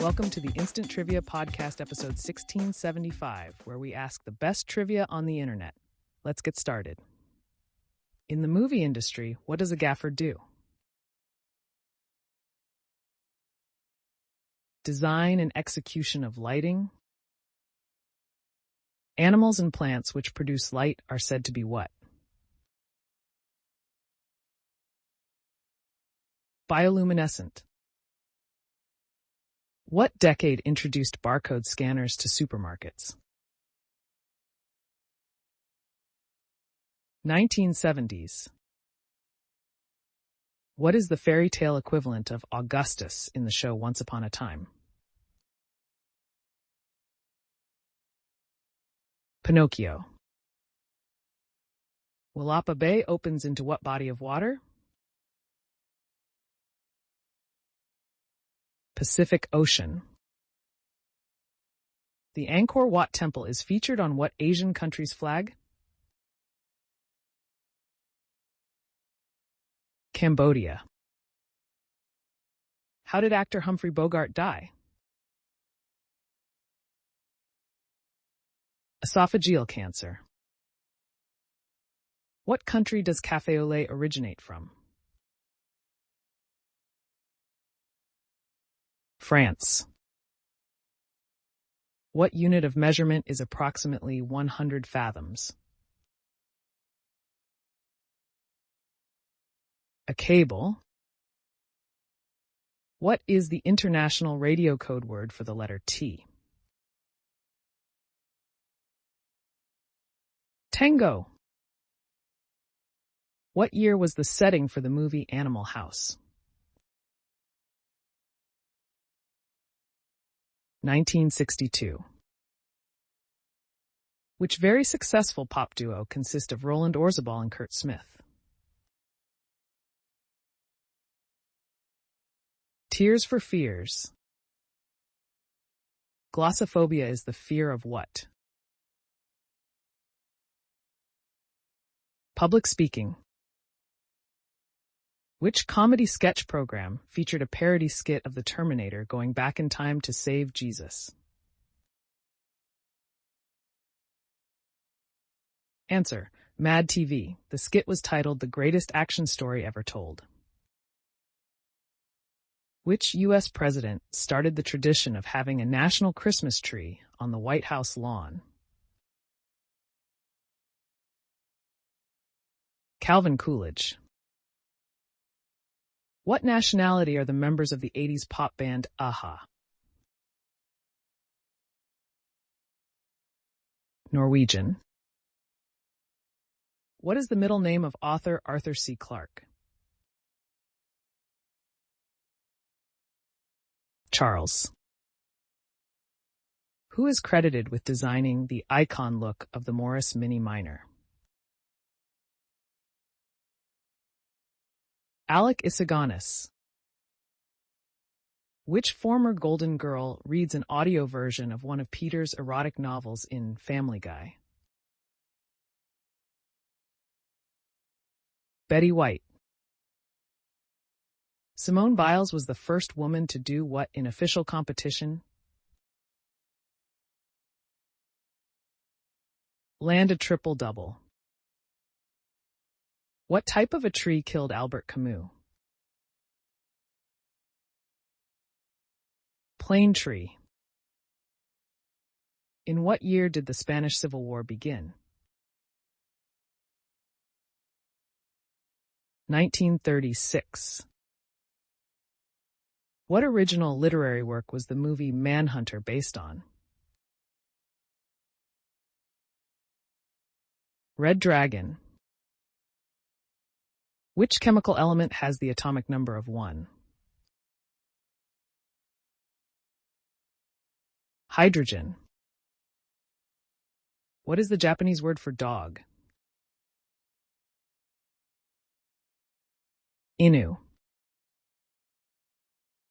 Welcome to the Instant Trivia Podcast, episode 1675, where we ask the best trivia on the internet. Let's get started. In the movie industry, what does a gaffer do? Design and execution of lighting. Animals and plants which produce light are said to be what? Bioluminescent. What decade introduced barcode scanners to supermarkets? 1970s. What is the fairy tale equivalent of Augustus in the show Once Upon a Time? Pinocchio. Willapa Bay opens into what body of water? Pacific Ocean. The Angkor Wat Temple is featured on what Asian country's flag? Cambodia. How did actor Humphrey Bogart die? Esophageal cancer. What country does café au lait originate from? France. What unit of measurement is approximately 100 fathoms? A cable. What is the international radio code word for the letter T? Tango. What year was the setting for the movie Animal House? 1962. Which very successful pop duo consist of Roland Orzabal and Kurt Smith? Tears for Fears. Glossophobia is the fear of what? Public speaking. Which comedy sketch program featured a parody skit of the Terminator going back in time to save Jesus? Answer: Mad TV. The skit was titled The Greatest Action Story Ever Told. Which U.S. president started the tradition of having a national Christmas tree on the White House lawn? Calvin Coolidge. What nationality are the members of the 80s pop band a-ha? Norwegian. What is the middle name of author Arthur C. Clarke? Charles. Who is credited with designing the icon look of the Morris Mini Minor? Alec Issigonis. Which former Golden Girl reads an audio version of one of Peter's erotic novels in Family Guy? Betty White. Simone Biles was the first woman to do what in official competition? Land a triple-double. What type of a tree killed Albert Camus? Plane tree. In what year did the Spanish Civil War begin? 1936. What original literary work was the movie Manhunter based on? Red Dragon. Which chemical element has the atomic number of 1? Hydrogen. What is the Japanese word for dog? Inu.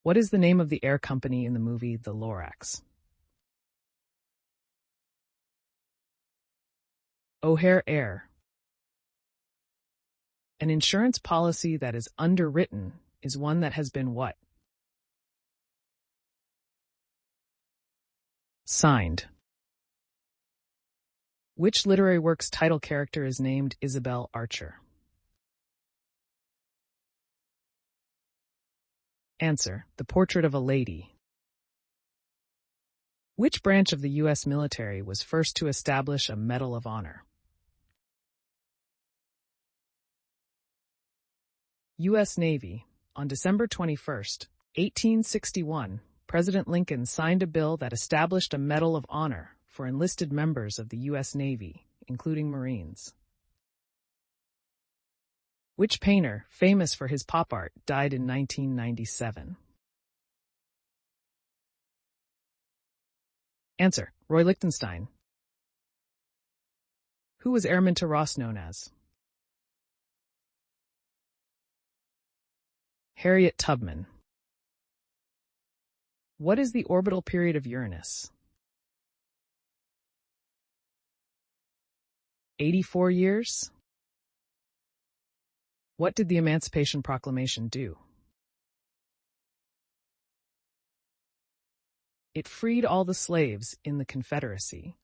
What is the name of the air company in the movie The Lorax? O'Hare Air. An insurance policy that is underwritten is one that has been what? Signed. Which literary work's title character is named Isabel Archer? Answer: The Portrait of a Lady. Which branch of the U.S. military was first to establish a Medal of Honor? U.S. Navy. On December 21, 1861, President Lincoln signed a bill that established a Medal of Honor for enlisted members of the U.S. Navy, including Marines. Which painter, famous for his pop art, died in 1997? Answer: Roy Lichtenstein. Who was Araminta Ross known as? Harriet Tubman. What is the orbital period of Uranus? 84 years? What did the Emancipation Proclamation do? It freed all the slaves in the Confederacy.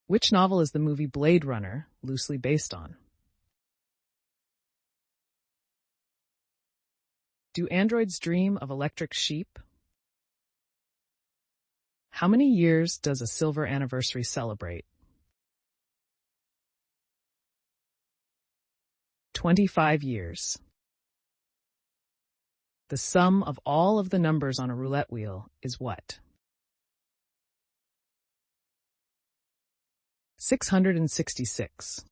Which novel is the movie Blade Runner loosely based on? Do androids dream of electric sheep? How many years does a silver anniversary celebrate? 25 years. The sum of all of the numbers on a roulette wheel is what? 666.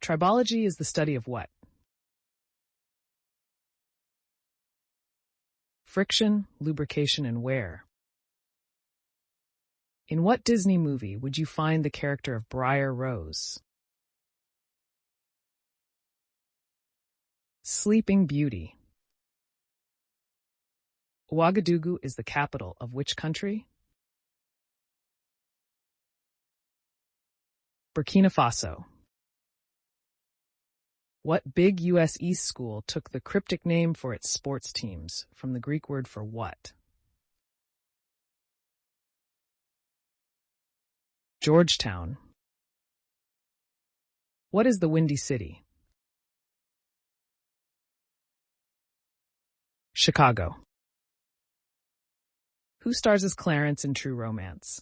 Tribology is the study of what? Friction, lubrication, and wear. In what Disney movie would you find the character of Briar Rose? Sleeping Beauty. Ouagadougou is the capital of which country? Burkina Faso. What big U.S. East school took the cryptic name for its sports teams from the Greek word for what? Georgetown. What is the Windy City? Chicago. Who stars as Clarence in True Romance?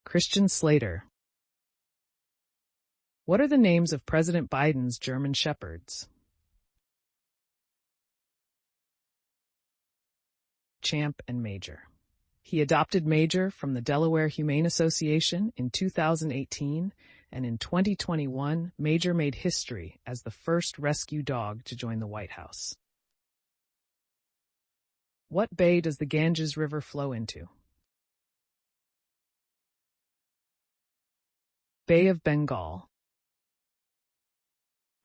Christian Slater. What are the names of President Biden's German Shepherds? Champ and Major. He adopted Major from the Delaware Humane Association in 2018, and in 2021, Major made history as the first rescue dog to join the White House. What bay does the Ganges River flow into? Bay of Bengal.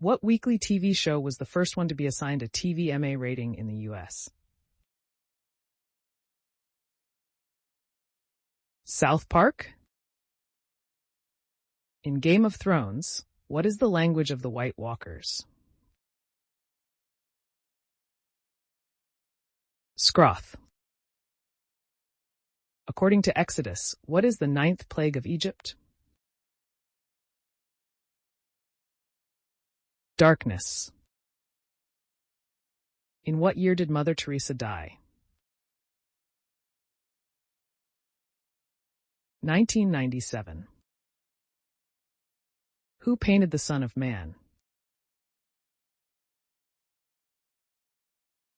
What weekly TV show was the first one to be assigned a TVMA rating in the U.S.? South Park? In Game of Thrones, what is the language of the White Walkers? Scroth. According to Exodus, what is the 9th plague of Egypt? Darkness. In what year did Mother Teresa die? 1997. Who painted the Son of Man?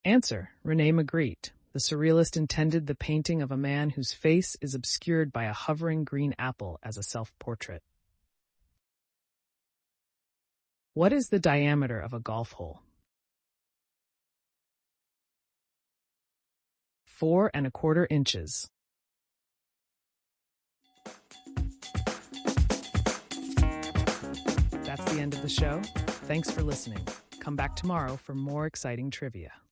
Answer: René Magritte. The surrealist intended the painting of a man whose face is obscured by a hovering green apple as a self-portrait. What is the diameter of a golf hole? 4¼ inches. That's the end of the show. Thanks for listening. Come back tomorrow for more exciting trivia.